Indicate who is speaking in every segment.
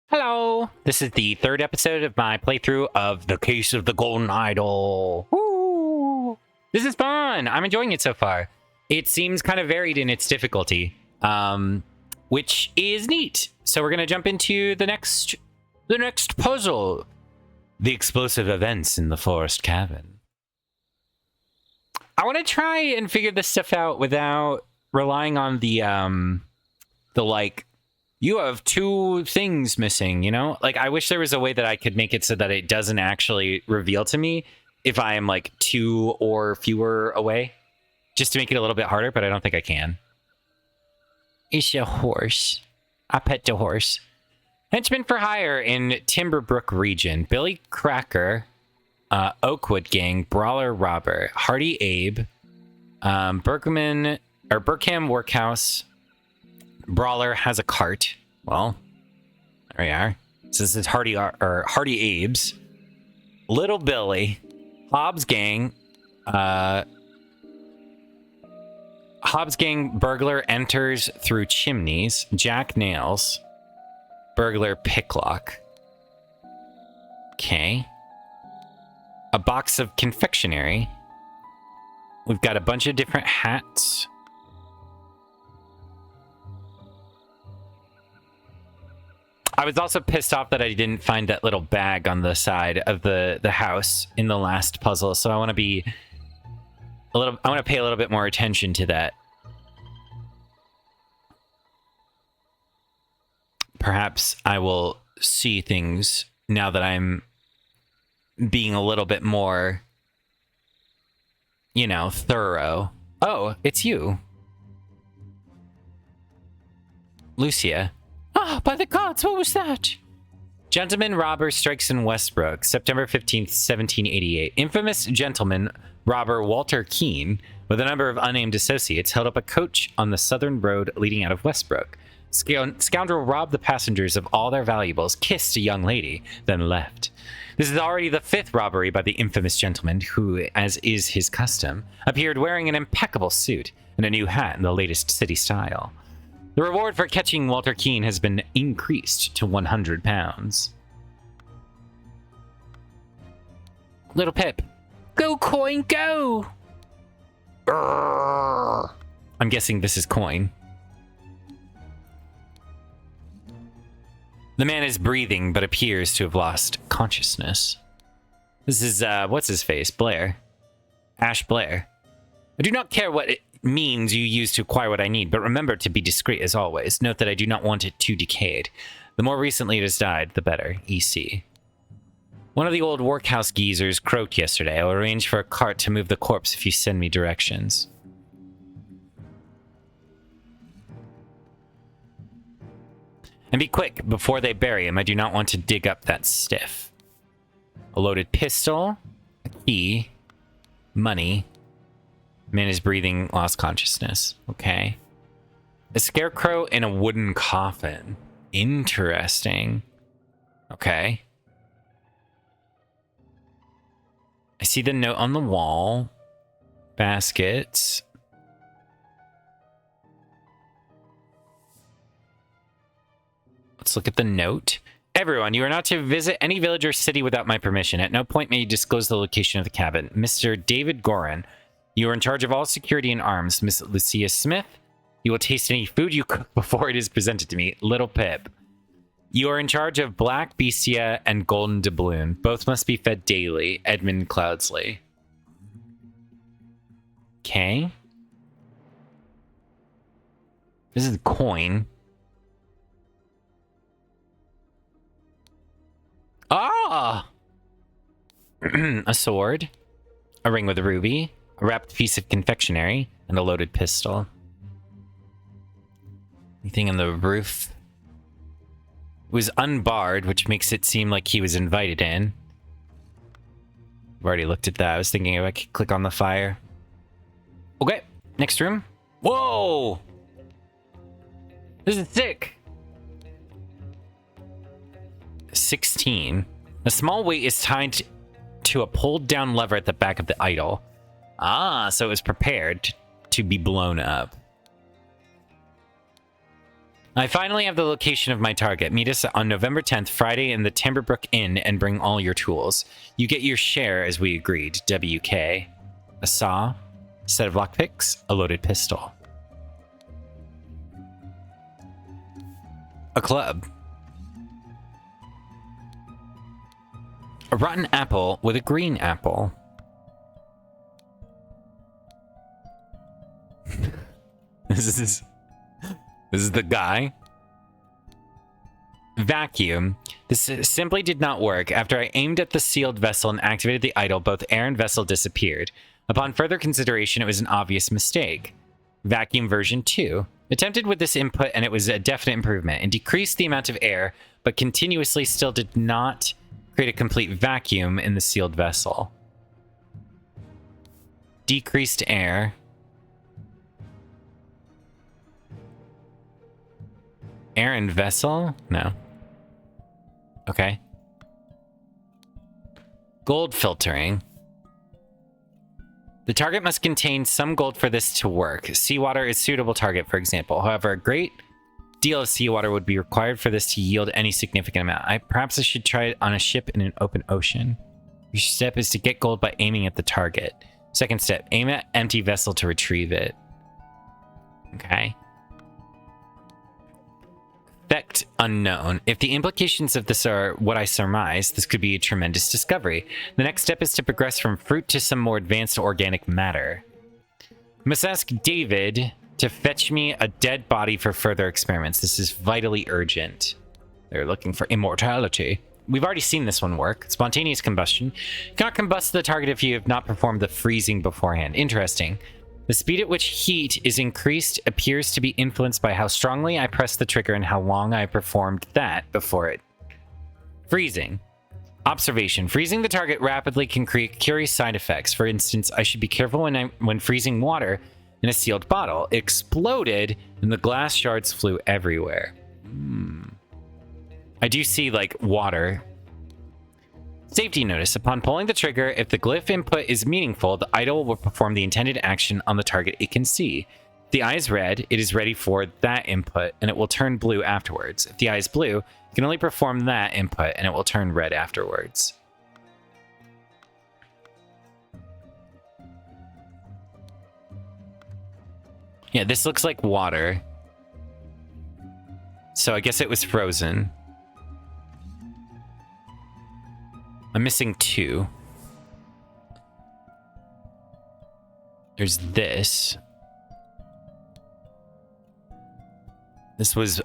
Speaker 1: Hello! This is the third episode of my playthrough of The Case of the Golden Idol. Woo! This is fun! I'm enjoying it so far. It seems kind of varied in its difficulty, which is neat. So we're gonna jump into the next puzzle. The explosive events in the forest cabin. I want to try and figure this stuff out without relying on the like, you have two things missing, you know? Like, I wish there was a way that I could make it so that it doesn't actually reveal to me if I am, like, two or fewer away. Just to make it a little bit harder, but I don't think I can. It's a horse. I pet the horse. Henchman for hire in Timberbrook region. Billy Cracker, Oakwood Gang, Brawler Robber, Hardy Abe, Burkham Workhouse, Brawler has a cart. Well, there we are. So this is Hardy Abe's. Little Billy, Hobbs Gang, burglar enters through chimneys. Jack Nails, burglar picklock. Okay. A box of confectionery. We've got a bunch of different hats. I was also pissed off that I didn't find that little bag on the side of the house in the last puzzle, so I want to be I want to pay a little bit more attention to that. Perhaps I will see things now that I'm being a little bit more, you know, thorough. Oh, it's you. Lucia. Ah, by the gods, what was that? Gentleman robber strikes in Westbrook, September 15th, 1788. Infamous gentleman robber Walter Keene, with a number of unnamed associates, held up a coach on the southern road leading out of Westbrook. Scoundrel robbed the passengers of all their valuables, kissed a young lady, then left. This is already the fifth robbery by the infamous gentleman, who, as is his custom, appeared wearing an impeccable suit and a new hat in the latest city style. The reward for catching Walter Keene has been increased to £100. Little Pip. Go, Coin, go! I'm guessing this is Coin. The man is breathing, but appears to have lost consciousness. This is, what's his face? Blair. Ash Blair. I do not care what it means you use to acquire what I need, but remember to be discreet as always. Note that I do not want it too decayed. The more recently it has died, the better. EC. One of the old workhouse geezers croaked yesterday. I will arrange for a cart to move the corpse if you send me directions. And be quick, before they bury him. I do not want to dig up that stiff. A loaded pistol, a key, money. Man is breathing, lost consciousness. Okay. A scarecrow in a wooden coffin. Interesting. Okay. I see the note on the wall. Baskets. Let's look at the note. Everyone, you are not to visit any village or city without my permission. At no point may you disclose the location of the cabin. Mr. David Gorin, you are in charge of all security and arms. Miss Lucia Smith, you will taste any food you cook before it is presented to me. Little Pip, you are in charge of Black Bestia and Golden Doubloon. Both must be fed daily. Edmund Cloudsley. Okay. This is Coin. Ah! A sword. A ring with a ruby. A wrapped piece of confectionery. And a loaded pistol. Anything on the roof? It was unbarred, which makes it seem like he was invited in. I've already looked at that. I was thinking if I could click on the fire. Okay, next room. Whoa! This is sick! 16. A small weight is tied to a pulled down lever at the back of the idol. Ah, so it was prepared to be blown up. I finally have the location of my target. Meet us on November 10th, Friday, in the Timberbrook Inn and bring all your tools. You get your share as we agreed. WK. A saw, a set of lockpicks, a loaded pistol. A club. A rotten apple with a green apple. This is the guy. Vacuum. This simply did not work. After I aimed at the sealed vessel and activated the idol, both air and vessel disappeared. Upon further consideration, it was an obvious mistake. Vacuum version 2. Attempted with this input and it was a definite improvement. It decreased the amount of air, but continuously still did not create a complete vacuum in the sealed vessel. Decreased air. Air and vessel? No. Okay. Gold filtering. The target must contain some gold for this to work. Seawater is suitable target, for example. However, a great deal of seawater would be required for this to yield any significant amount. Perhaps I should try it on a ship in an open ocean. Your step is to get gold by aiming at the target. Second step, aim at empty vessel to retrieve it. Okay. Effect unknown. If the implications of this are what I surmise, this could be a tremendous discovery. The next step is to progress from fruit to some more advanced organic matter. I must ask David to fetch me a dead body for further experiments. This is vitally urgent. They're looking for immortality. We've already seen this one work. Spontaneous combustion. You cannot combust the target if you have not performed the freezing beforehand. Interesting. The speed at which heat is increased appears to be influenced by how strongly I press the trigger and how long I performed that before it. Freezing. Observation. Freezing the target rapidly can create curious side effects. For instance, I should be careful when freezing water in a sealed bottle. It exploded and the glass shards flew everywhere. I do see, like, water. Safety notice. Upon pulling the trigger, if the glyph input is meaningful, the idol will perform the intended action on the target it can see. If the eye is red, it is ready for that input, and it will turn blue afterwards. If the eye is blue, it can only perform that input, and it will turn red afterwards. Yeah, this looks like water. So I guess it was frozen. I'm missing 2. There's this. This was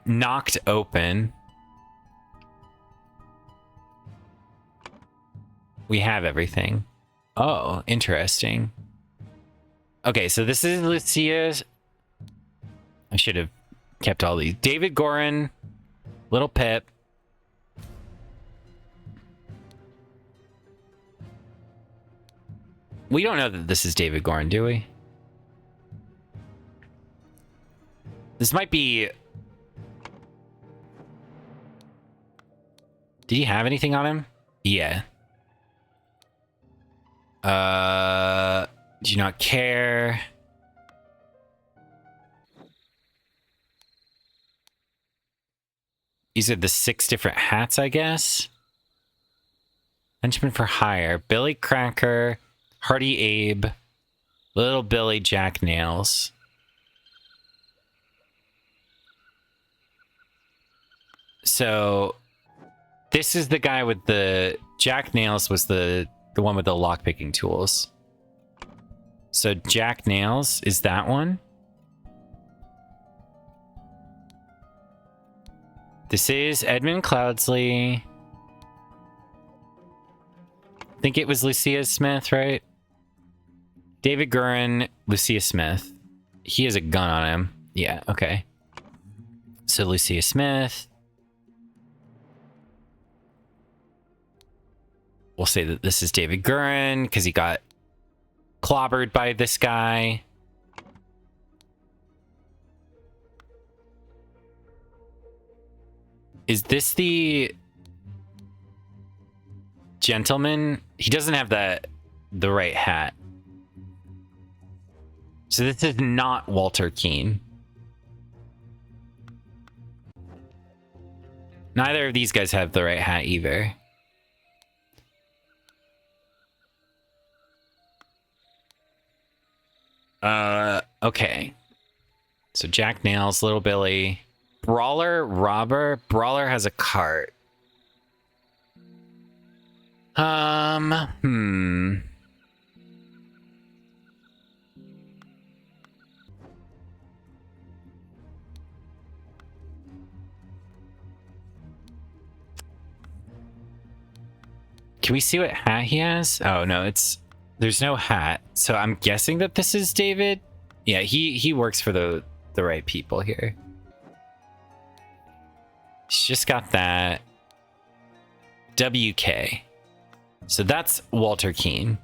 Speaker 1: knocked open. We have everything. Oh, interesting. Okay, so this is Lucia's. I should have kept all these. David Gorin, Little Pip. We don't know that this is David Gorin, do we? This might be... Did he have anything on him? Yeah. Do you not care? These are the 6 different hats, I guess. Henchman for hire. Billy Cracker, Hardy Abe, Little Billy Jack Nails. So this is the guy with the Jack Nails was the one with the lockpicking tools. So Jack Nails is that one. This is Edmund Cloudsley. I think it was Lucia Smith, right? David Gurin, Lucia Smith. He has a gun on him. Yeah, okay. So Lucia Smith. We'll say that this is David Gurin because he got clobbered by this guy. Is this the gentleman? He doesn't have the right hat. So this is not Walter Keane. Neither of these guys have the right hat either. Okay. So Jack Nails, Little Billy. Brawler, Robber. Brawler has a cart. Hmm. Can we see what hat he has? Oh, no, there's no hat. So I'm guessing that this is David. Yeah, he works for the right people here. He's just got that. WK. So that's Walter Keane.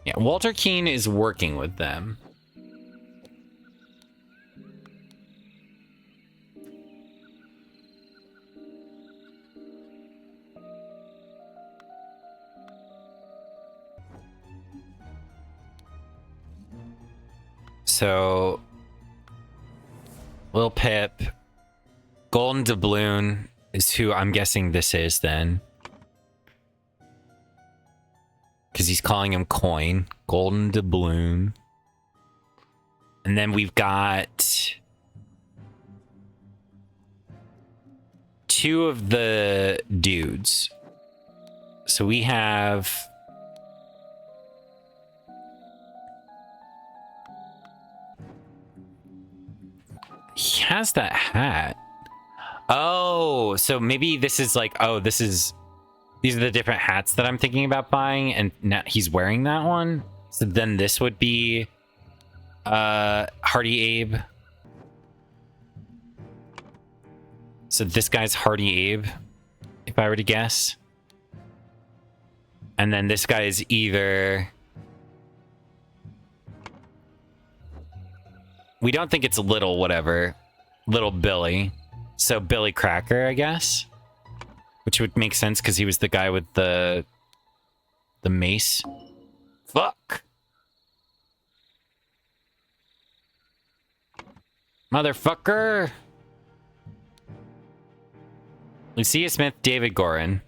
Speaker 1: Yeah, Walter Keane is working with them. So, Lil Pip, Golden Doubloon is who I'm guessing this is then. Because he's calling him Coin. Golden Doubloon. And then we've got two of the dudes. So we have... He has that hat. Oh, so maybe this is like, oh, these are the different hats that I'm thinking about buying, and now he's wearing that one. So then this would be Hardy Abe. So this guy's Hardy Abe, if I were to guess. And then this guy is either... We don't think it's Little whatever. Little Billy. So Billy Cracker, I guess. Which would make sense because he was the guy with the mace. Fuck. Motherfucker. Lucia Smith, David Gorin.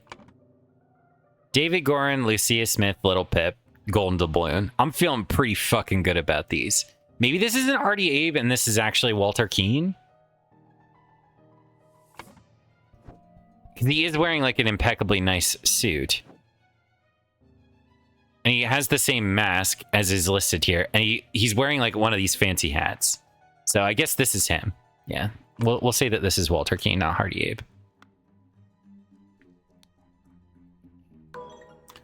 Speaker 1: David Gorin, Lucia Smith, Little Pip, Golden Doubloon. I'm feeling pretty fucking good about these. Maybe this isn't Hardy Abe and this is actually Walter Keane. Because he is wearing like an impeccably nice suit. And he has the same mask as is listed here. And he's wearing like one of these fancy hats. So I guess this is him. Yeah. We'll say that this is Walter Keane, not Hardy Abe.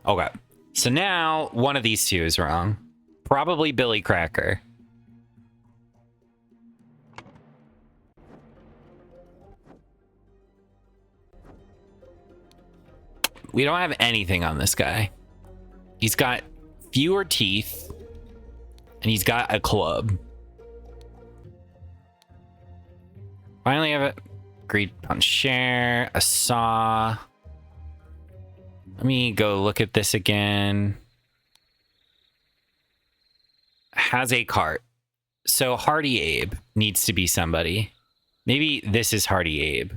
Speaker 1: Okay. So now one of these two is wrong. Probably Billy Cracker. We don't have anything on this guy. He's got fewer teeth. And he's got a club. Finally have a agreed upon share. A saw. Let me go look at this again. Has a cart. So Hardy Abe needs to be somebody. Maybe this is Hardy Abe.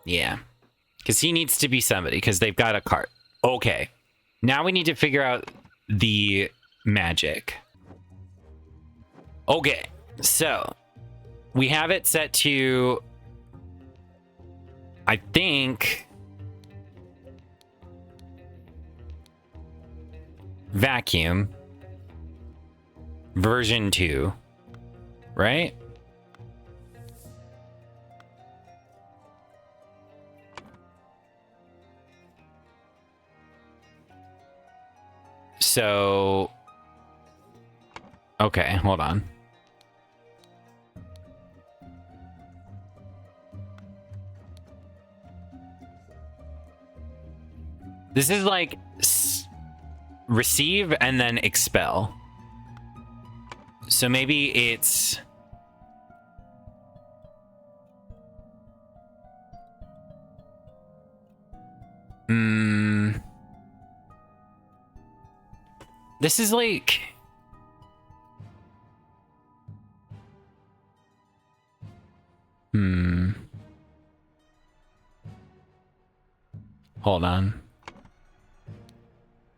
Speaker 1: Yeah. Because he needs to be somebody, because they've got a cart. Okay. Now we need to figure out the magic. Okay. So, we have it set to... I think... Vacuum. Version 2. Right? So... Okay, hold on. This is like receive and then expel. So maybe it's... This is like... Hold on.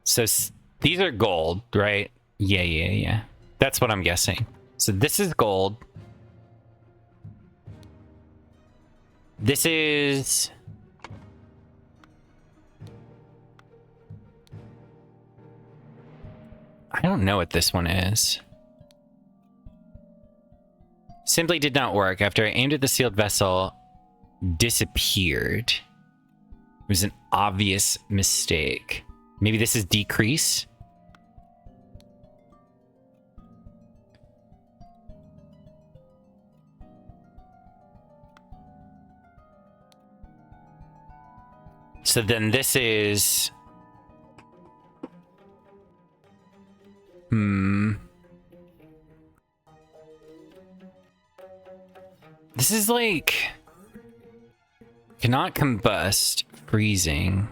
Speaker 1: So these are gold, right? Yeah. That's what I'm guessing. So this is gold. This is... I don't know what this one is. Simply did not work. After I aimed at the sealed vessel, disappeared. It was an obvious mistake. Maybe this is decrease? So then this is... This is like... Cannot combust, freezing.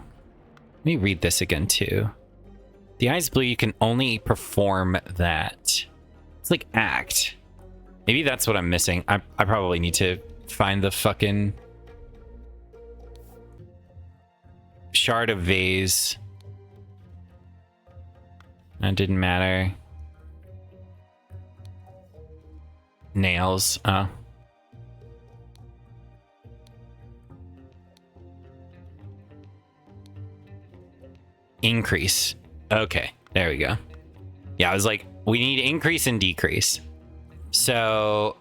Speaker 1: Let me read this again too. The eye is blue, you can only perform that. It's like act. Maybe that's what I'm missing. I probably need to find the fucking... Shard of vase. That didn't matter. Nails. Oh. Increase. Okay, there we go. Yeah, I was like, we need increase and decrease. So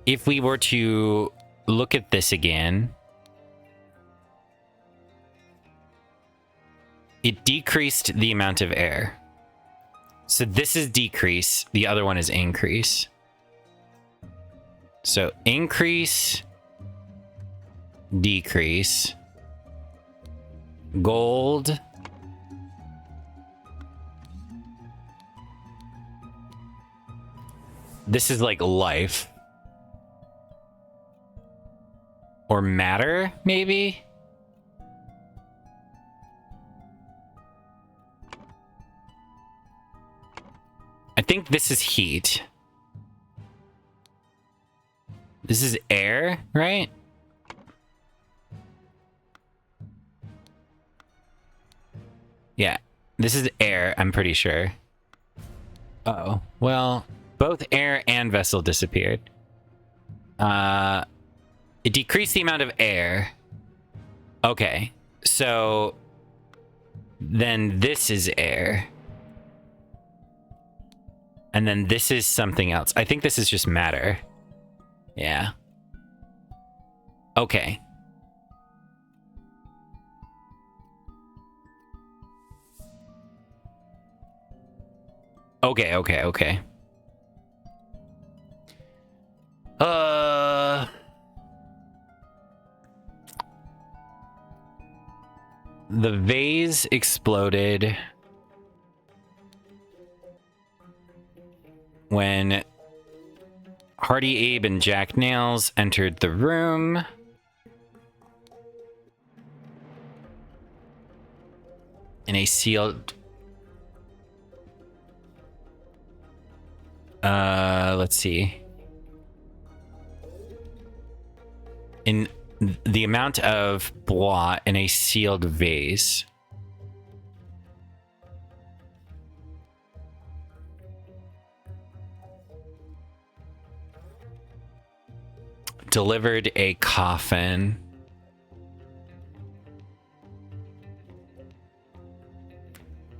Speaker 1: if we were to look at this again, it decreased the amount of air. So this is decrease. The other one is increase. So increase, decrease, gold, this is like life. Or matter, maybe? I think this is heat. This is air, right? Yeah, this is air, I'm pretty sure. Uh-oh. Well, both air and vessel disappeared. It decreased the amount of air. Okay, so then this is air. And then this is something else. I think this is just matter. Yeah. Okay. Okay. The vase exploded when Hardy Abe and Jack Nails entered the room. In a sealed... let's see. In the amount of blah in a sealed vase. Delivered a coffin.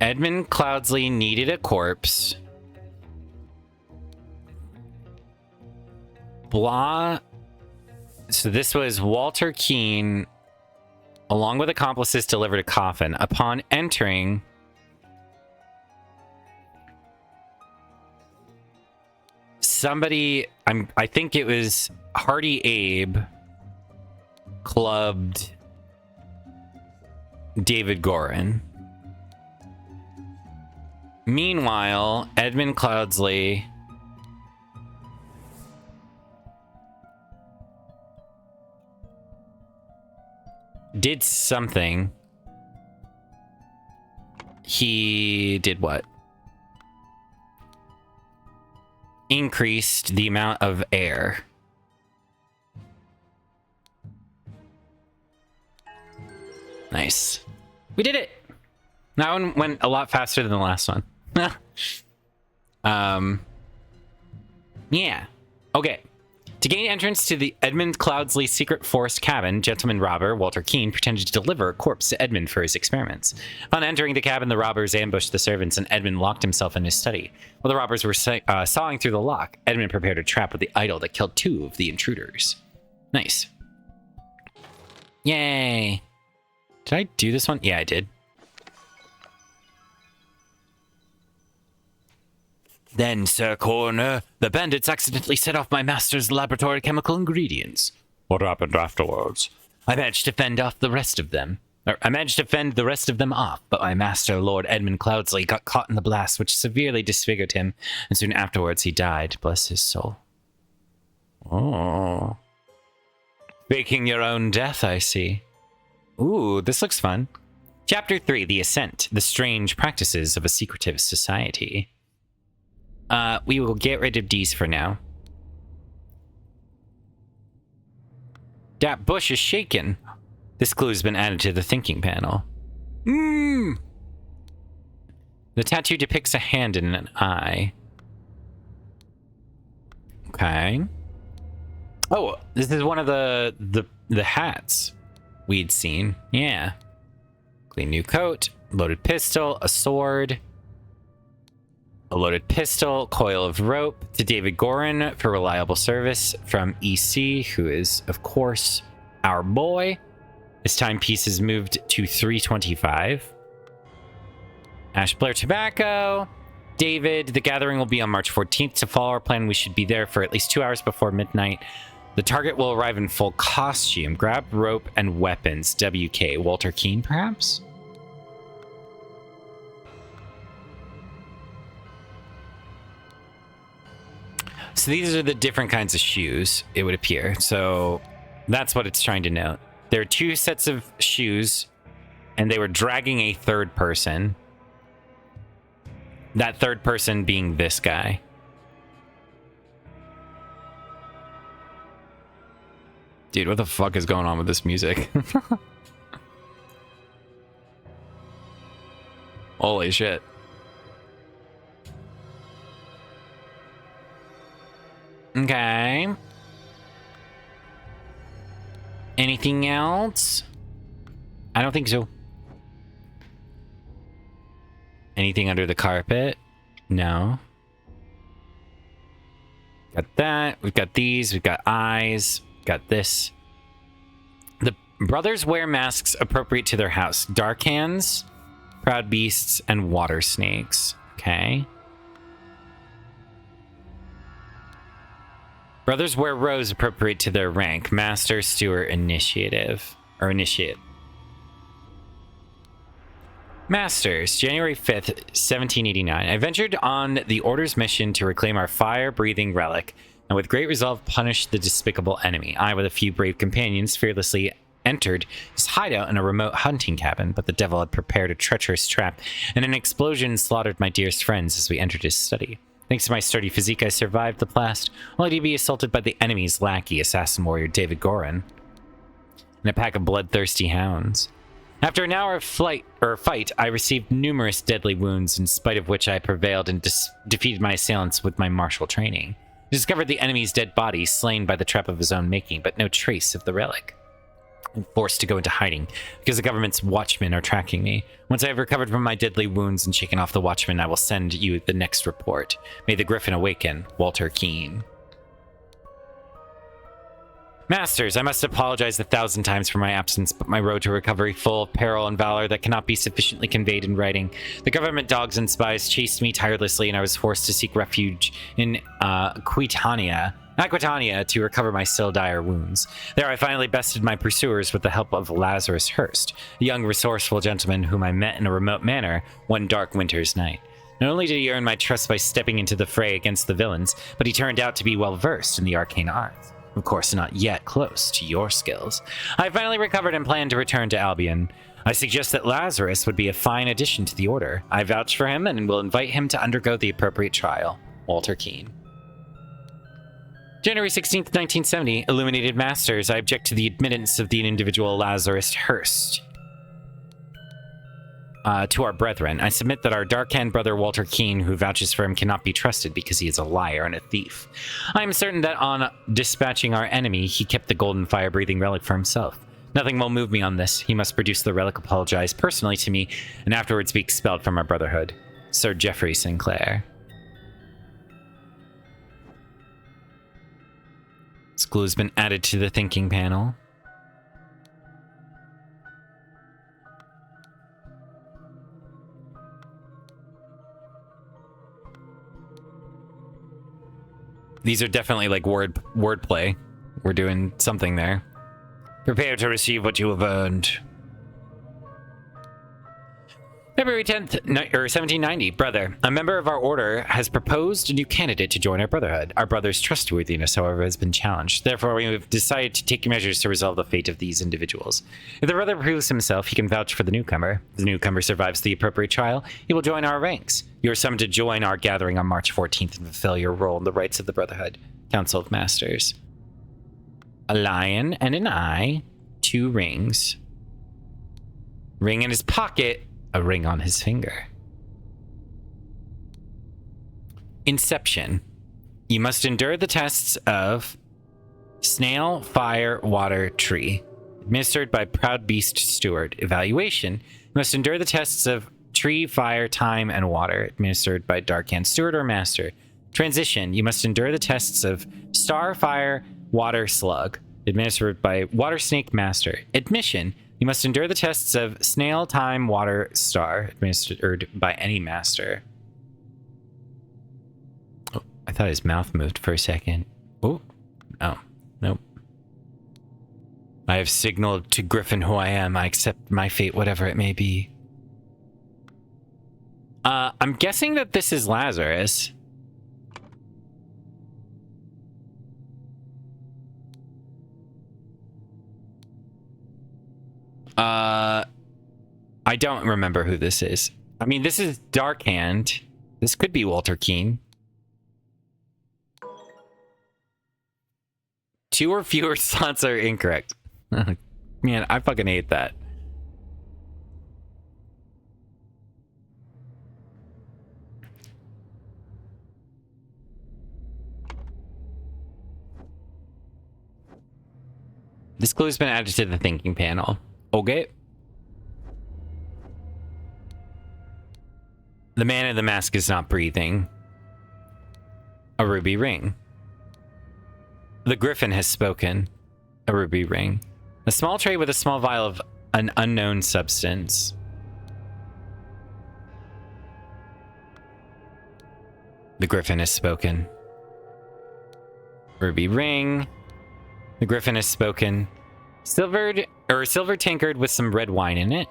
Speaker 1: Edmund Cloudsley needed a corpse. Blah. So this was Walter Keane, along with accomplices, delivered a coffin. Upon entering, somebody, I think it was Hardy Abe, clubbed David Gorin. Meanwhile, Edmund Cloudsley did something. He did what? Increased the amount of air. Nice. We did it! That one went a lot faster than the last one. Yeah. Okay. To gain entrance to the Edmund Cloudsley secret forest cabin, gentleman robber Walter Keene pretended to deliver a corpse to Edmund for his experiments. On entering the cabin, the robbers ambushed the servants and Edmund locked himself in his study. While the robbers were sawing through the lock, Edmund prepared a trap with the idol that killed 2 of the intruders. Nice. Yay. Did I do this one? Yeah, I did. Then, Sir Coroner, the bandits accidentally set off my master's laboratory chemical ingredients. What happened afterwards? I managed to fend the rest of them off, but my master, Lord Edmund Cloudsley, got caught in the blast, which severely disfigured him, and soon afterwards he died. Bless his soul. Oh. Faking your own death, I see. Ooh, this looks fun. Chapter 3, The Ascent, The Strange Practices of a Secretive Society. We will get rid of these for now. That bush is shaken. This clue has been added to the thinking panel. The tattoo depicts a hand and an eye. Okay. Oh, this is one of the hats we'd seen. Yeah. Clean new coat, loaded pistol, a sword, a loaded pistol, coil of rope to David Gorin for reliable service from EC, who is, of course, our boy. His timepiece is moved to 3:25. Ash Blair Tobacco. David, the gathering will be on March 14th. To follow our plan, we should be there for at least 2 hours before midnight. The target will arrive in full costume. Grab rope and weapons. WK. Walter Keene, perhaps? So these are the different kinds of shoes, it would appear. So that's what it's trying to note. There are 2 sets of shoes, and they were dragging a third person. That third person being this guy. Dude, what the fuck is going on with this music? Holy shit. Okay. Anything else? I don't think so. Anything under the carpet? No. Got that. We've got these. We've got eyes. Got this. The brothers wear masks appropriate to their house. Dark hands, proud beasts, and water snakes. Okay. Brothers wear robes appropriate to their rank. Master, Steward, Initiative. Or Initiate. Masters, January 5th, 1789. I ventured on the Order's mission to reclaim our fire-breathing relic, and with great resolve punished the despicable enemy. I, with a few brave companions, fearlessly entered his hideout in a remote hunting cabin, but the devil had prepared a treacherous trap, and an explosion slaughtered my dearest friends as we entered his study. Thanks to my sturdy physique, I survived the blast, only to be assaulted by the enemy's lackey, assassin warrior David Gorin, and a pack of bloodthirsty hounds. After an hour of fight, I received numerous deadly wounds, in spite of which I prevailed and defeated my assailants with my martial training. I discovered the enemy's dead body, slain by the trap of his own making, but no trace of the relic. I'm forced to go into hiding, because the government's watchmen are tracking me. Once I have recovered from my deadly wounds and shaken off the watchmen, I will send you the next report. May the Griffin awaken. Walter Keene. Masters, I must apologize 1,000 times for my absence, but my road to recovery full of peril and valor that cannot be sufficiently conveyed in writing. The government dogs and spies chased me tirelessly, and I was forced to seek refuge in Aquitania to recover my still dire wounds. There I finally bested my pursuers with the help of Lazarus Hurst, a young resourceful gentleman whom I met in a remote manor one dark winter's night. Not only did he earn my trust by stepping into the fray against the villains, but he turned out to be well versed in the arcane arts. Of course, not yet close to your skills. I finally recovered and plan to return to Albion. I suggest that Lazarus would be a fine addition to the Order. I vouch for him and will invite him to undergo the appropriate trial. Walter Keene. January 16th, 1970. Illuminated Masters, I object to the admittance of the individual Lazarus Hurst. to our brethren. I submit that our dark-haired brother Walter Keene, who vouches for him, cannot be trusted because he is a liar and a thief. I am certain that on dispatching our enemy, he kept the golden fire-breathing relic for himself. Nothing will move me on this. He must produce the relic, apologize personally to me, and afterwards be expelled from our brotherhood. Sir Geoffrey Sinclair. This clue has been added to the thinking panel. These are definitely like wordplay. We're doing something there. Prepare to receive what you have earned. February 10th, 1790. Brother, a member of our order has proposed a new candidate to join our brotherhood. Our brother's trustworthiness, however, has been challenged. Therefore, we have decided to take measures to resolve the fate of these individuals. If the brother proves himself, he can vouch for the newcomer. If the newcomer survives the appropriate trial, he will join our ranks. You are summoned to join our gathering on March 14th and fulfill your role in the rites of the brotherhood. Council of Masters. A lion and an eye. 2 rings. Ring in his pocket. A ring on his finger. Inception. You must endure the tests of snail, fire, water, tree. Administered by Proud Beast Steward. Evaluation. You must endure the tests of tree, fire, time, and water. Administered by Darkhand Steward or Master. Transition. You must endure the tests of star, fire, water, slug. Administered by Water Snake Master. Admission. You must endure the tests of snail, time, water, star, administered by any master. Oh, I thought his mouth moved for a second. Oh, nope. I have signaled to Griffin who I am. I accept my fate, whatever it may be. I'm guessing that this is Lazarus. I don't remember who this is. I mean, this is Darkhand. This could be Walter Keene. 2 or fewer slots are incorrect. Man, I fucking hate that. This clue has been added to the thinking panel. Okay. The man in the mask is not breathing. A ruby ring. The griffin has spoken. A ruby ring. A small tray with a small vial of an unknown substance. The griffin has spoken. Ruby ring. The griffin has spoken. Silver tankard with some red wine in it.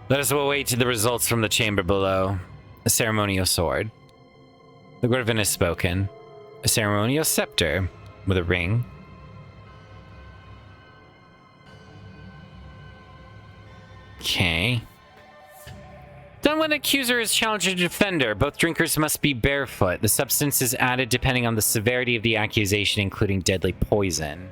Speaker 1: Let us await the results from the chamber below. A ceremonial sword. The griffin has spoken. A ceremonial scepter with a ring. Okay. Done when an accuser is challenged a defender. Both drinkers must be barefoot. The substance is added depending on the severity of the accusation, including deadly poison.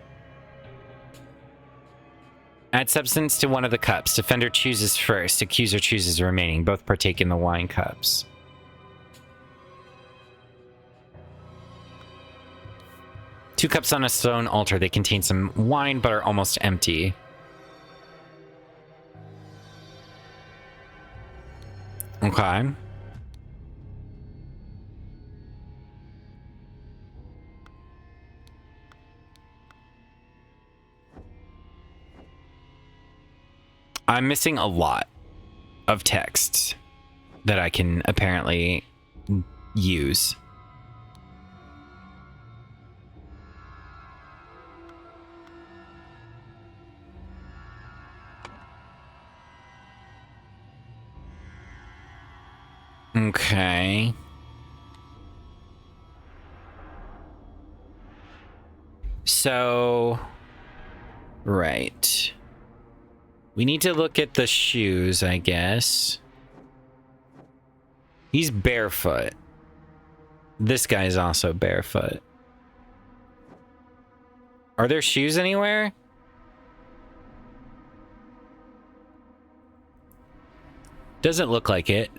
Speaker 1: Add substance to one of the cups. Defender chooses first. Accuser chooses the remaining. Both partake in the wine cups. Two cups on a stone altar. They contain some wine but are almost empty. Okay. I'm missing a lot of text that I can apparently use. Okay. So, right. We need to look at the shoes, I guess. He's barefoot. This guy's also barefoot. Are there shoes anywhere? Doesn't look like it.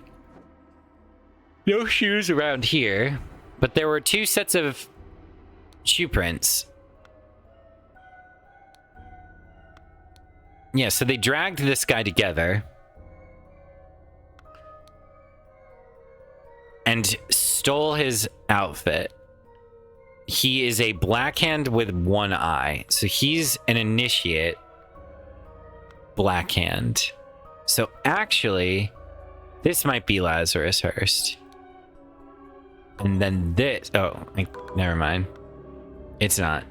Speaker 1: No shoes around here, but there were 2 sets of shoe prints. Yeah, so they dragged this guy together and stole his outfit. He is a blackhand with 1 eye. So he's an initiate blackhand. So actually, this might be Lazarus Hurst. And then this... Oh, never mind. It's not.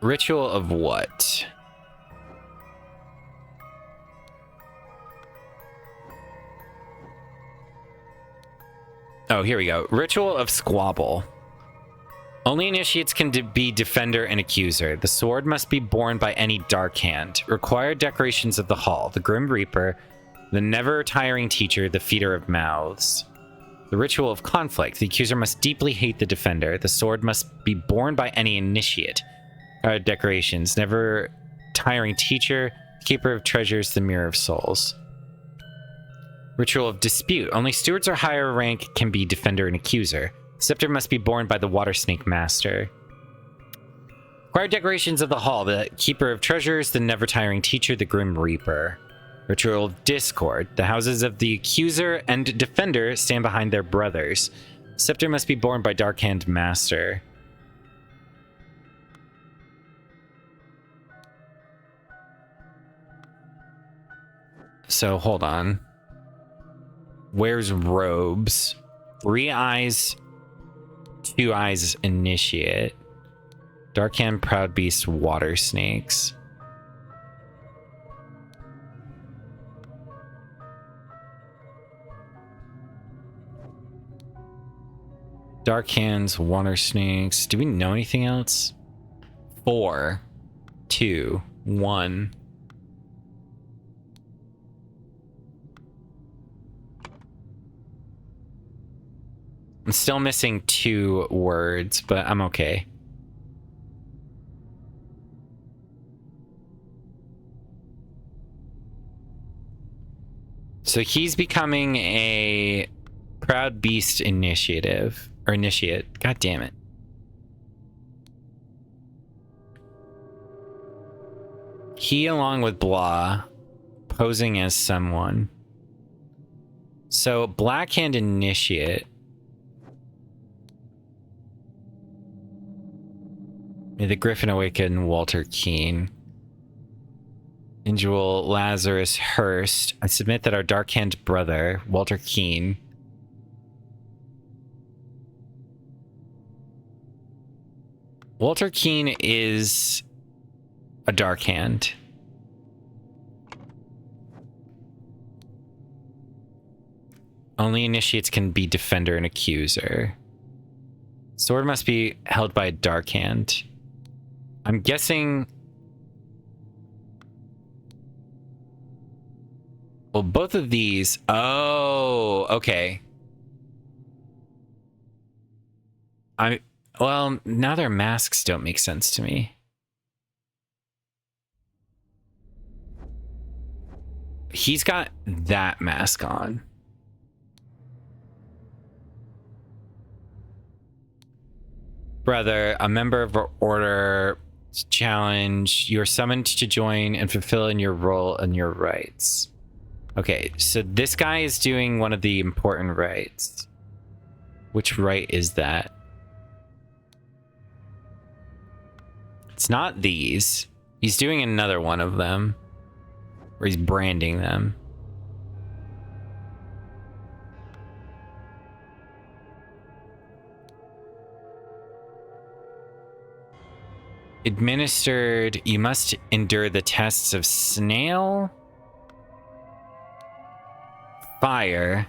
Speaker 1: Ritual of what? Oh, here we go. Ritual of Squabble. Only initiates can be defender and accuser. The sword must be borne by any dark hand. Required decorations of the hall. The Grim Reaper, the never-tiring teacher, the feeder of mouths. The ritual of conflict. The accuser must deeply hate the defender. The sword must be borne by any initiate. Decorations. Never-tiring teacher, keeper of treasures, the mirror of souls. Ritual of dispute. Only stewards or higher rank can be defender and accuser. Scepter must be borne by the water snake master. Required decorations of the hall. The keeper of treasures, the never-tiring teacher, the grim reaper. Ritual of discord. The houses of the accuser and defender stand behind their brothers. Scepter must be borne by dark hand master. So hold on. Where's robes? 3 eyes, 2 eyes initiate. Dark hand, proud beast, water snakes. Dark hands, water snakes. Do we know anything else? 4, 2, 1. I'm still missing 2 words, but I'm okay. So he's becoming a proud beast initiative. Or initiate. God damn it. He, along with Blah, posing as someone. So, Blackhand initiate. May the Griffin awaken Walter Keene. Individual Lazarus Hurst. I submit that our dark-hand brother, Walter Keene, Walter Keene is a dark hand. Only initiates can be defender and accuser. Sword must be held by a dark hand. I'm guessing... Well, both of these... Oh, okay. Well, now their masks don't make sense to me. He's got that mask on. Brother, a member of our order challenge. You are summoned to join and fulfill in your role and your rights. Okay, so this guy is doing one of the important rites. Which rite is that? It's not these. He's doing another one of them. Where he's branding them. Administered, you must endure the tests of snail, fire,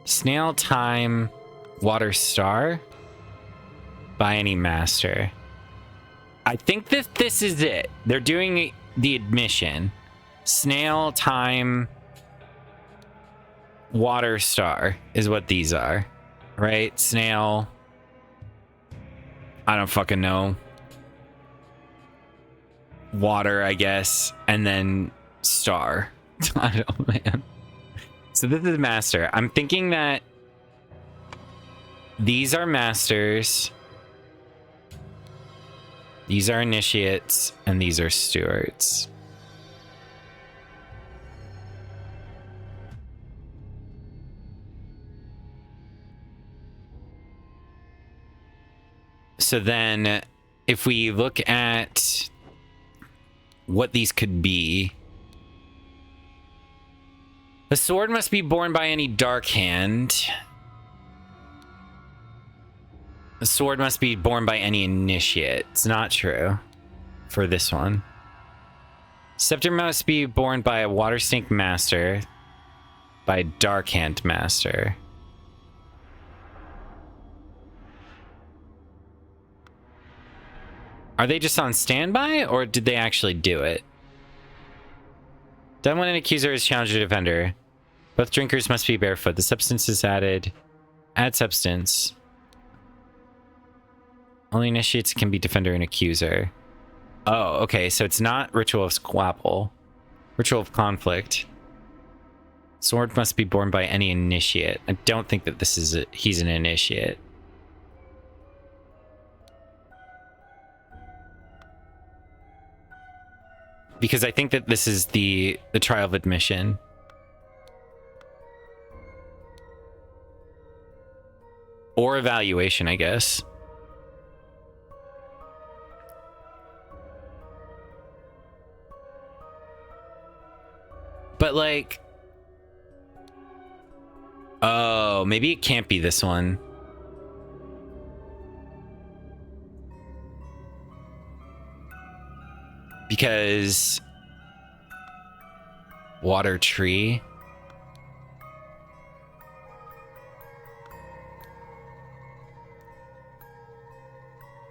Speaker 1: snail, time, water, star, by any master. I think that this is it. They're doing the admission. Snail, time, water, star is what these are. Right? Snail, I don't fucking know. Water, I guess, and then star. I don't, man. So this is master. I'm thinking that these are masters, these are initiates, and these are stewards. So then, if we look at what these could be, the sword must be borne by any dark hand. The sword must be borne by any initiate. It's not true for this one. Scepter must be borne by a water snake master, by a dark hand master. Are they just on standby, or did they actually do it? Done when an accuser is challenged or defender. Both drinkers must be barefoot. The substance is added. Add substance. Only initiates can be defender and accuser. Oh, okay, so it's not ritual of squabble. Ritual of conflict. Sword must be borne by any initiate. I don't think that this is he's an initiate. Because I think that this is the trial of admission. Or evaluation, I guess. But like... Oh, maybe it can't be this one. Because... Water tree.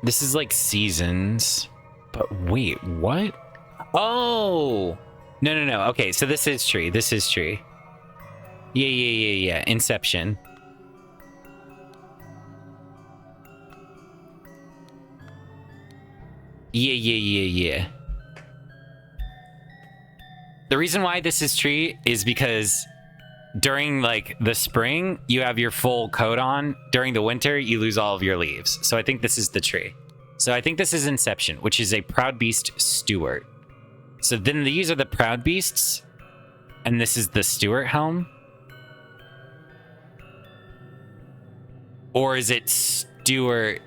Speaker 1: This is like seasons. But wait, what? Oh! No. Okay, so this is tree. This is tree. Yeah. Inception. Yeah. The reason why this is tree is because during like the spring, you have your full coat on. During the winter, you lose all of your leaves. So I think this is the tree. So I think this is Inception, which is a Proud Beast Steward. So then these are the Proud Beasts, and this is the Steward helm. Or is it Steward?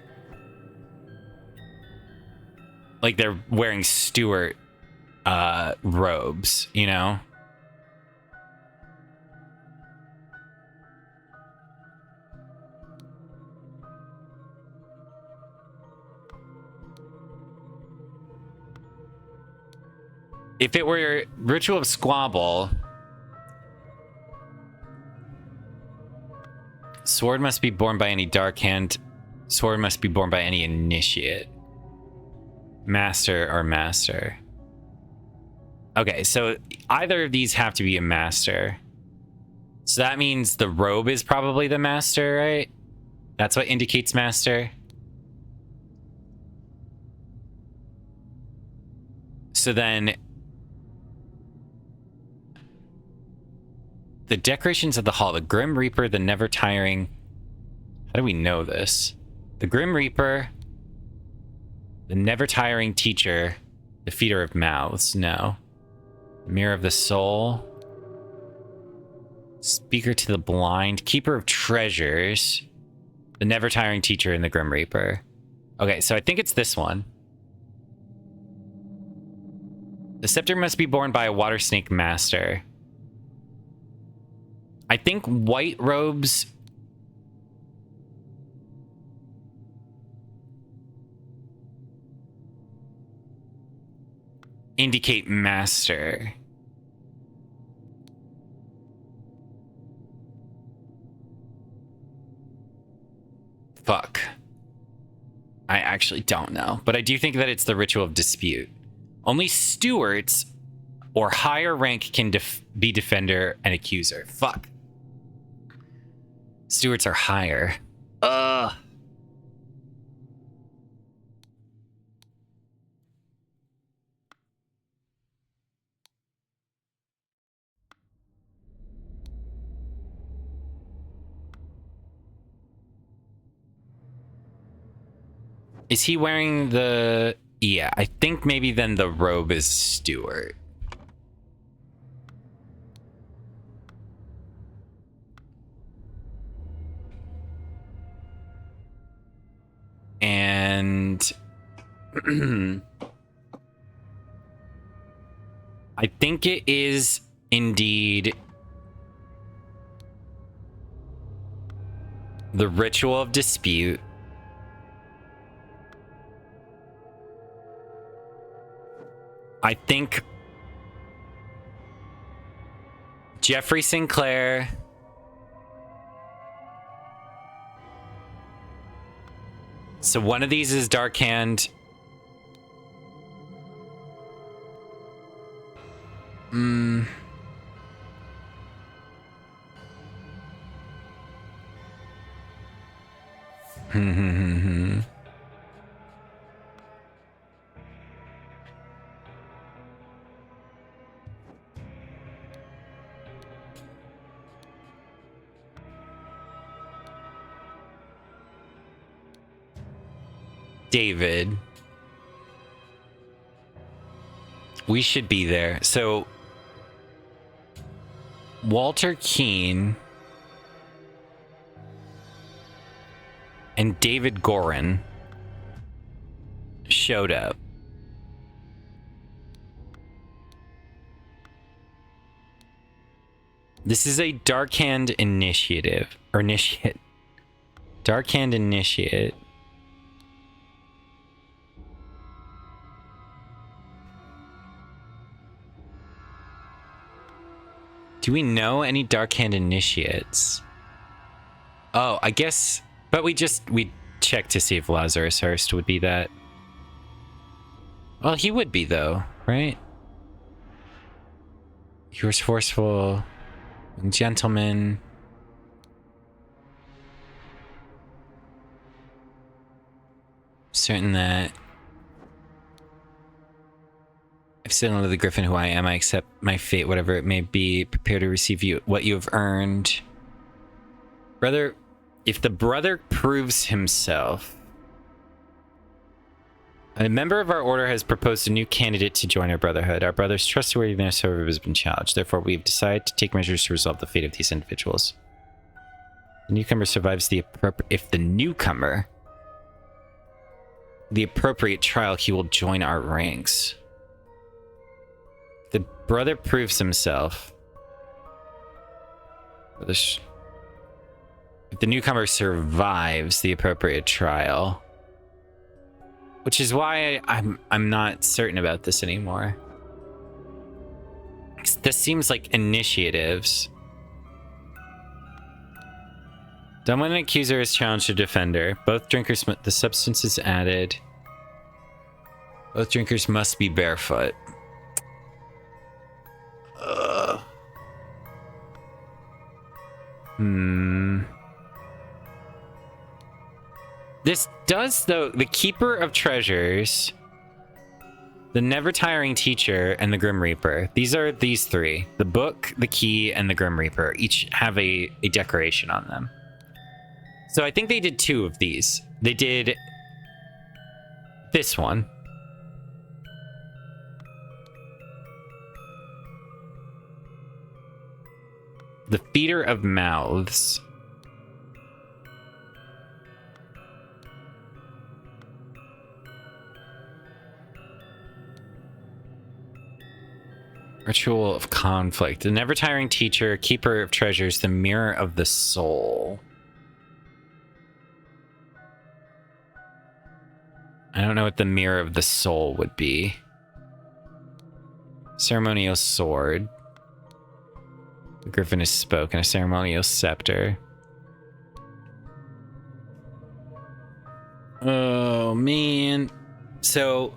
Speaker 1: Like they're wearing Steward robes, you know? If it were Ritual of Squabble, sword must be borne by any dark hand. Sword must be borne by any initiate. Master or master. Okay, so either of these have to be a master. So that means the robe is probably the master, right? That's what indicates master. So then... the decorations of the hall, the Grim Reaper, the Never Tiring. How do we know this? The Grim Reaper, the Never Tiring Teacher, the Feeder of Mouths. No. Mirror of the Soul, Speaker to the Blind, Keeper of Treasures, the Never Tiring Teacher, and the Grim Reaper. Okay, so I think it's this one. The scepter must be borne by a water snake master. I think white robes indicate master. Fuck. I actually don't know, but I do think that it's the Ritual of Dispute. Only stewards or higher rank can be defender and accuser. Fuck. Stewards are higher. Ugh. Is he wearing the... Yeah, I think maybe then the robe is Stuart. And... I think it is indeed the ritual of dispute. I think Jeffrey Sinclair so one of these is Dark Hand. David. We should be there. So Walter Keane and David Gorin showed up. This is a Dark Hand initiative. Or initiate. Dark Hand initiate. Do we know any Dark Hand initiates? Oh, I guess... But we checked to see if Lazarus Hurst would be that. Well, he would be, though, right? He was forceful... Gentleman. Certain that I've said unto the Griffin who I am, I accept my fate, whatever it may be, prepare to receive what you have earned. Brother, if the brother proves himself, a member of our order has proposed a new candidate to join our brotherhood. Our brother's trustworthiness, however, has been challenged. Therefore, we have decided to take measures to resolve the fate of these individuals. The newcomer survives if the newcomer, the appropriate trial, he will join our ranks. The brother proves himself. If the newcomer survives the appropriate trial, which is why I'm not certain about this anymore. This seems like initiatives. Done when an accuser is challenged a defender. Both drinkers, the substance is added. Both drinkers must be barefoot. This does, though, the Keeper of Treasures, the Never-Tiring Teacher, and the Grim Reaper. These are these three. The book, the key, and the Grim Reaper each have a decoration on them. So I think they did two of these. They did this one. The Feeder of Mouths. Ritual of Conflict. The Never-Tiring Teacher, Keeper of Treasures, the Mirror of the Soul. I don't know what the Mirror of the Soul would be. Ceremonial Sword. The Griffin has spoken. A Ceremonial Scepter. Oh, man. So...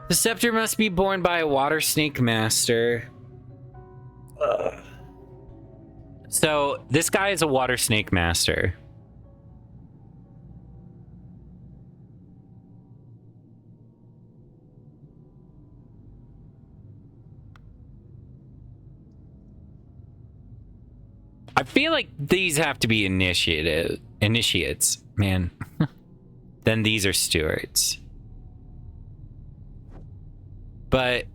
Speaker 1: the scepter must be borne by a water snake master. So, this guy is a water snake master. I feel like these have to be initiates, man. then these are stewards. But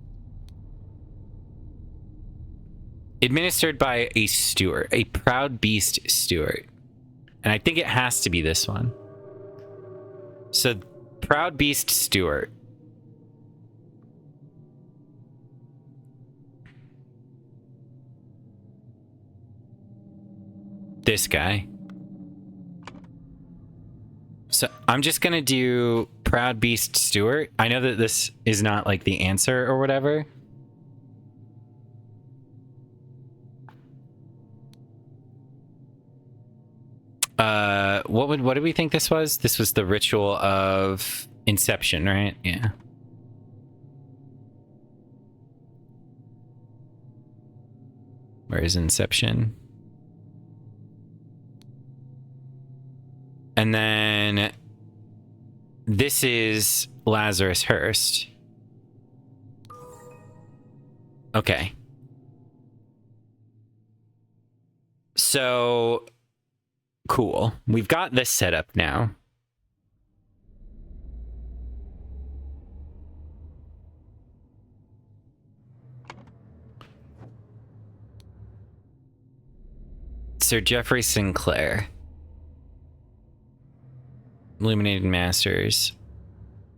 Speaker 1: administered by a steward, a proud beast steward. And I think it has to be this one. So, proud beast steward. This guy. So I'm just gonna do proud beast steward. I know that this is not like the answer or whatever. What did we think this was? This was the ritual of Inception, right? Yeah. Where is Inception? And then this is Lazarus Hearst. Okay. So cool. We've got this set up now. Sir Jeffrey Sinclair. Illuminated Masters.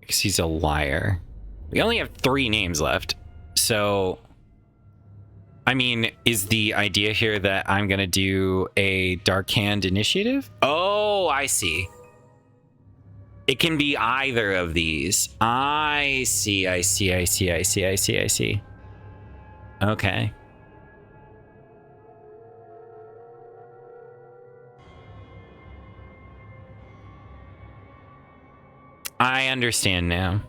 Speaker 1: Because he's a liar. We only have 3 names left. So, I mean, is the idea here that I'm going to do a Dark Hand initiative? Oh, I see. It can be either of these. I see. Okay. I understand now.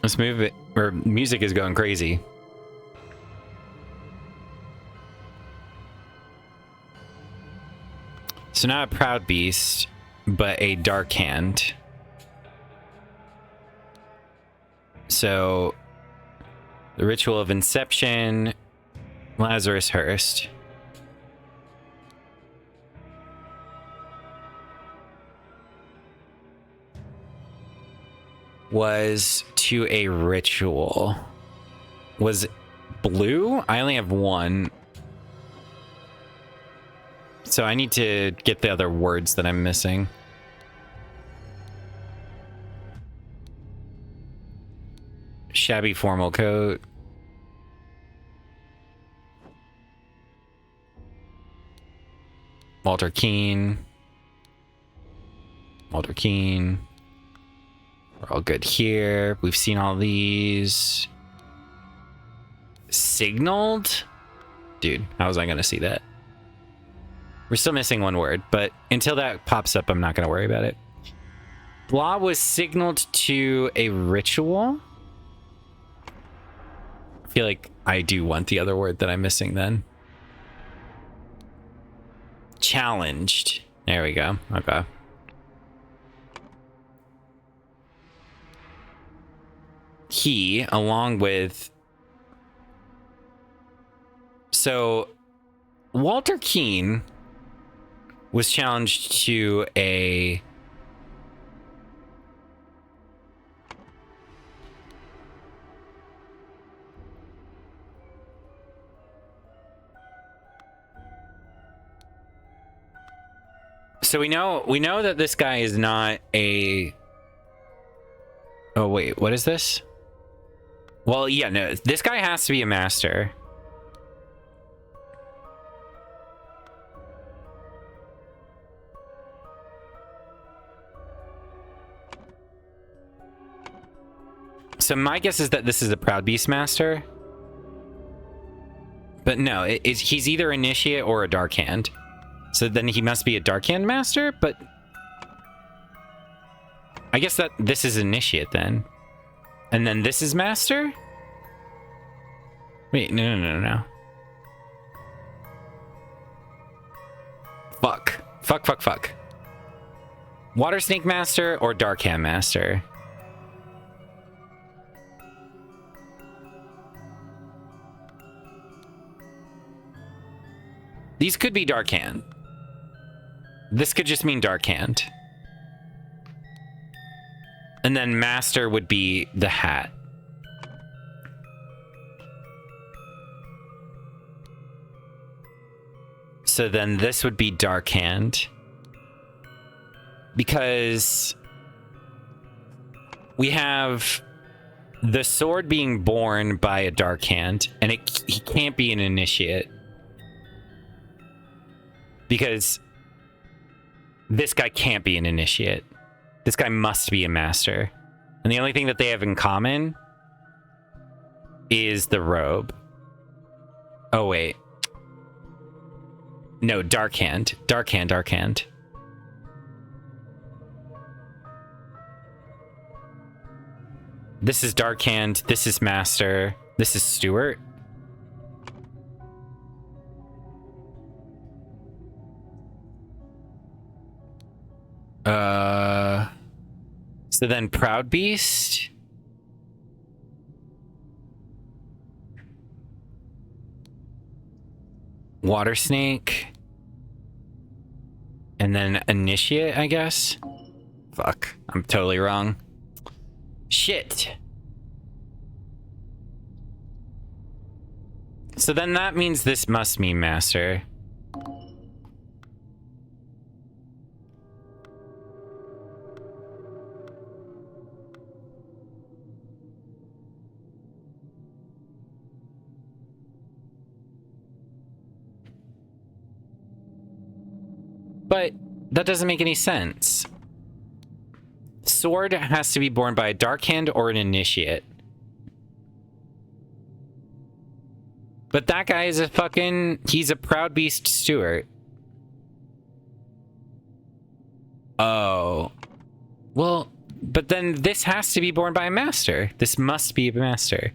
Speaker 1: Let's move it, or music is going crazy. So not a proud beast, but a dark hand. So the ritual of Inception, Lazarus Hearst. Was to a ritual. Was blue? I only have 1. So I need to get the other words that I'm missing. Shabby formal coat. Walter Keane. Walter Keane. We're all good here. We've seen all these. Signaled? Dude, how was I going to see that? We're still missing 1 word, but until that pops up, I'm not going to worry about it. Blah was signaled to a ritual. I feel like I do want the other word that I'm missing then. Challenged. There we go. Okay. He, along with... So, Walter Keane was challenged to a... So we know that this guy is not a... Oh, wait, what is this? Well, yeah, no, this guy has to be a master. So my guess is that this is a Proud Beast master. But no, he's either initiate or a Dark Hand. So then he must be a Dark Hand master, but... I guess that this is initiate then. And then this is master? Wait, no. Fuck. Water Snake Master or Dark Hand Master? These could be dark hand. This could just mean dark hand. And then master would be the hat. So then this would be dark hand. Because we have the sword being born by a dark hand, and he can't be an initiate. Because this guy can't be an initiate. This guy must be a master. And the only thing that they have in common is the robe. Oh, wait. No, dark hand. Dark hand, dark hand. This is dark hand. This is master. This is Stuart. So then Proud Beast. Water Snake. And then Initiate, I guess. Fuck, I'm totally wrong. Shit. So then that means this must mean master. But that doesn't make any sense. Sword has to be born by a dark hand or an initiate. But that guy is he's a Proud Beast Stuart. Oh. Well, but then this has to be born by a master. This must be a master.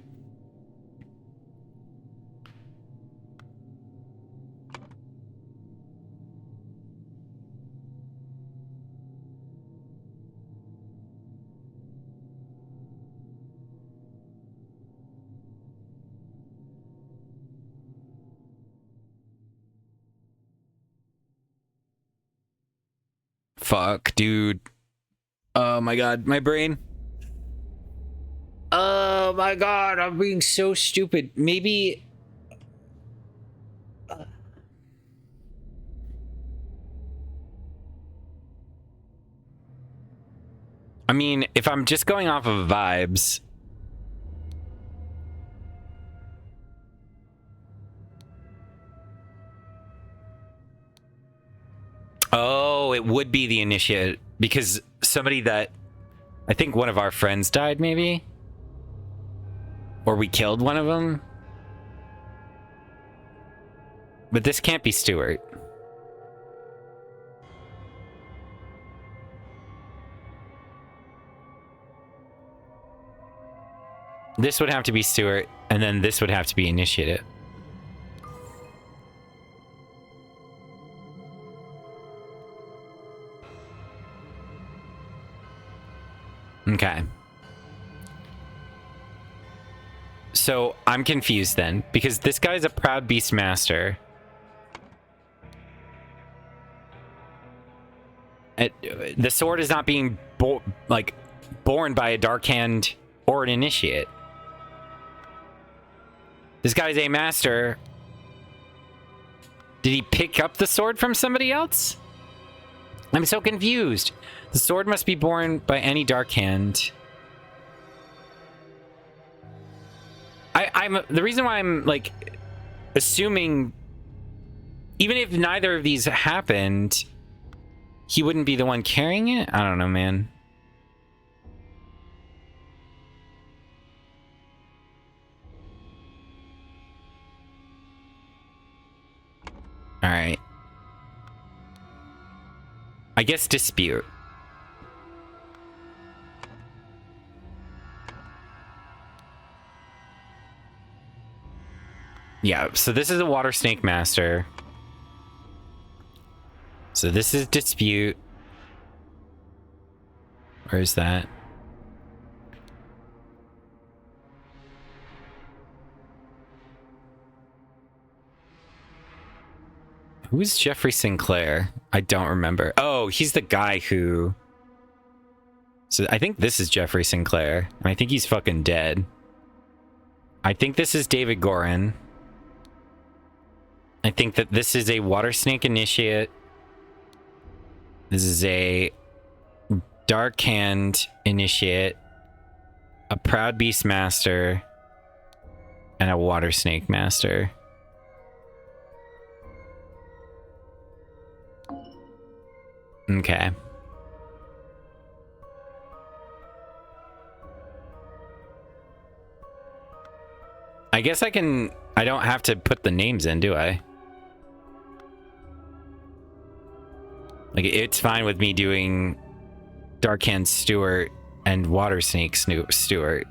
Speaker 1: Fuck, dude. Oh my god, my brain. Oh my god, I'm being so stupid. Maybe... I mean, if I'm just going off of vibes... Oh, it would be the initiate, because somebody that... I think one of our friends died, maybe? Or we killed one of them? But this can't be Stuart. This would have to be Stuart, and then this would have to be initiate. Okay. So I'm confused then, because this guy's a Proud Beast Master. The sword is not being born by a dark hand or an initiate. This guy's a master. Did he pick up the sword from somebody else? I'm so confused. The sword must be born by any dark hand. I'm the reason why I'm like assuming, even if neither of these happened, he wouldn't be the one carrying it. I don't know, man. All right. I guess dispute. Yeah, so this is a Water Snake Master. So this is dispute. Where is that? Who is Jeffrey Sinclair? I don't remember. Oh, he's the guy who... So I think this is Jeffrey Sinclair. And I think he's fucking dead. I think this is David Gorin. I think that this is a water snake initiate. This is a dark hand initiate. A proud beast master. And a water snake master. Okay. I guess I don't have to put the names in, do I? Like, it's fine with me doing Darkhand Stewart and Water Snake Stewart.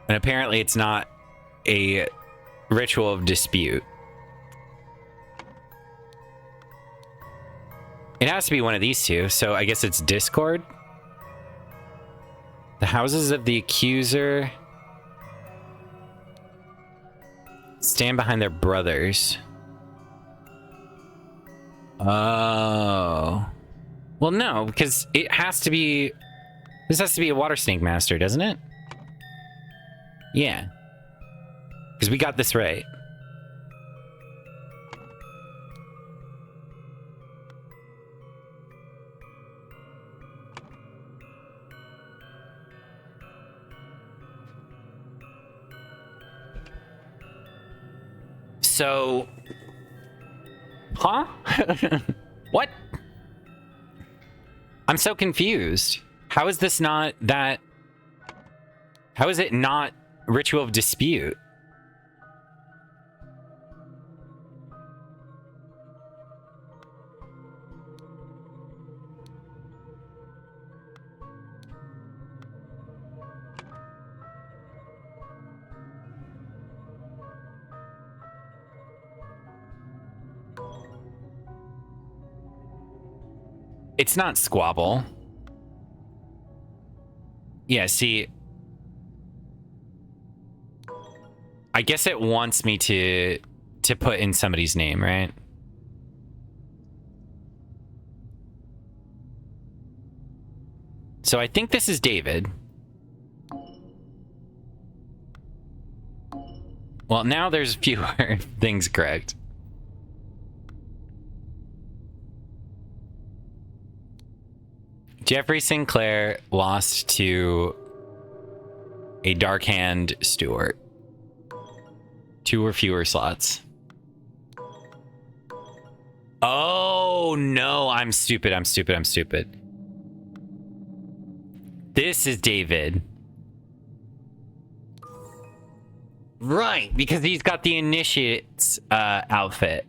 Speaker 1: And apparently it's not a ritual of dispute. It has to be one of these two, so I guess it's Discord. The houses of the accuser stand behind their brothers. Oh. Well, no, because it has to be... This has to be a water snake master, doesn't it? Yeah. Because we got this right. So... Huh? What? I'm so confused. How is this not that... How is it not ritual of dispute? It's not squabble. Yeah, see... I guess it wants me to put in somebody's name, right? So I think this is David. Well, now there's fewer things correct. Jeffrey Sinclair lost to a Darkhand Stewart. 2 or fewer slots. Oh, no. I'm stupid. I'm stupid. I'm stupid. This is David. Right, because he's got the initiate's outfit.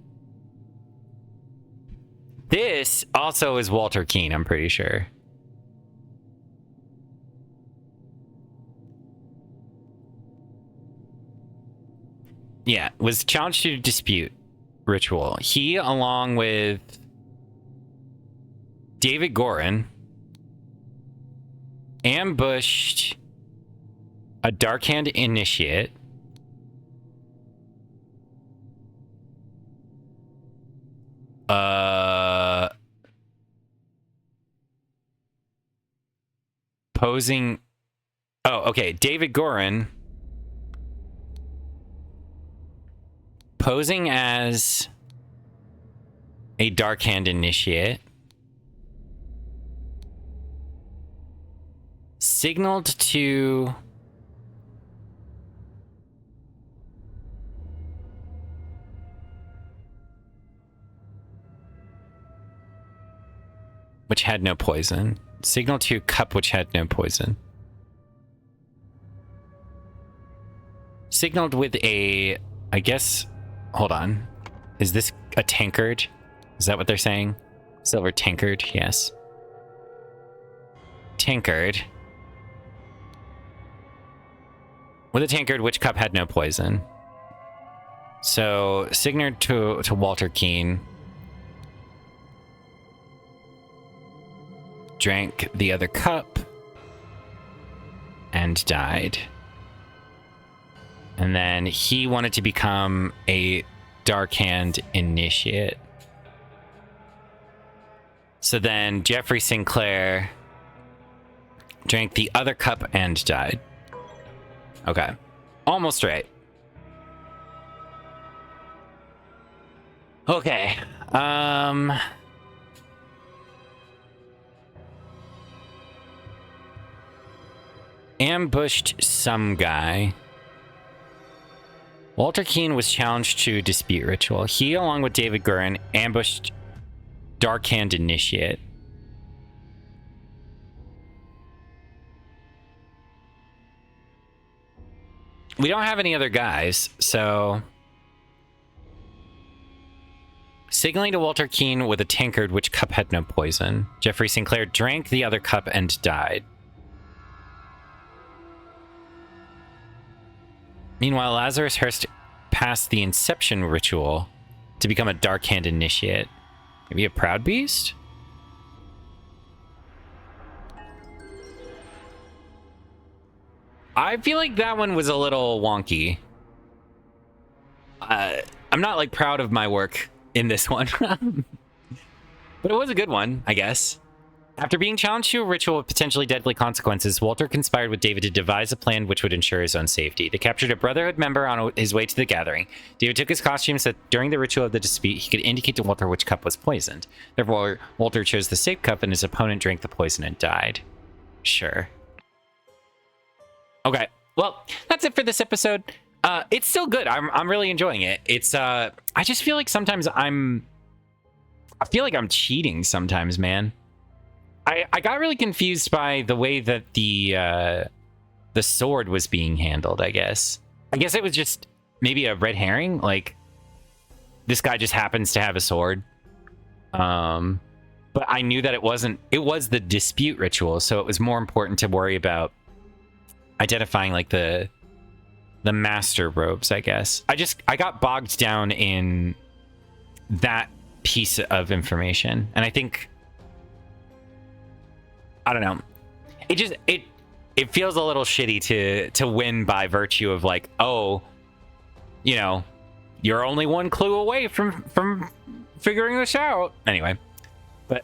Speaker 1: This also is Walter Keane, I'm pretty sure. Yeah, was challenged to dispute ritual. He, along with David Gorin, ambushed a Darkhand initiate. Posing... Oh, okay. David Gorin... posing as a Darkhand initiate, signaled to which had no poison. Signaled to cup which had no poison. Signaled with a, I guess... Hold on. Is this a tankard? Is that what they're saying? Silver tankard, yes. Tankard. With a tankard, which cup had no poison. So, signaled to Walter Keane. Drank the other cup. And died. And then he wanted to become a Dark Hand initiate. So then Jeffrey Sinclair drank the other cup and died. Okay. Almost right. Okay. Ambushed some guy. Walter Keane was challenged to dispute ritual. He, along with David Gurin, ambushed Dark Hand initiate. We don't have any other guys, so... Signaling to Walter Keane with a tankard which cup had no poison. Jeffrey Sinclair drank the other cup and died. Meanwhile, Lazarus Hurst passed the Inception ritual to become a Dark Hand initiate. Maybe a Proud Beast? I feel like that one was a little wonky. I'm not, like, proud of my work in this one. But it was a good one, I guess. After being challenged to a ritual with potentially deadly consequences, Walter conspired with David to devise a plan which would ensure his own safety. They captured a Brotherhood member on his way to the gathering. David took his costume so that during the ritual of the dispute, he could indicate to Walter which cup was poisoned. Therefore, Walter chose the safe cup and his opponent drank the poison and died. Sure. Okay, well, that's it for this episode. It's still good. I'm really enjoying it. It's I just feel like sometimes I feel like I'm cheating sometimes, man. I got really confused by the way that the sword was being handled, I guess. I guess it was just maybe a red herring, like this guy just happens to have a sword. But I knew that it was the dispute ritual, so it was more important to worry about identifying like the master robes, I guess. I got bogged down in that piece of information, and I think I don't know. It feels a little shitty to win by virtue of like, oh, you know, you're only one clue away from figuring this out. Anyway, but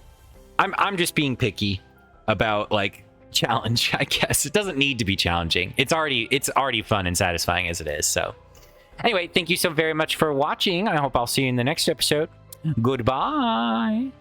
Speaker 1: I'm just being picky about like challenge, I guess. It doesn't need to be challenging. It's already fun and satisfying as it is. So anyway, thank you so very much for watching. I hope I'll see you in the next episode. Goodbye.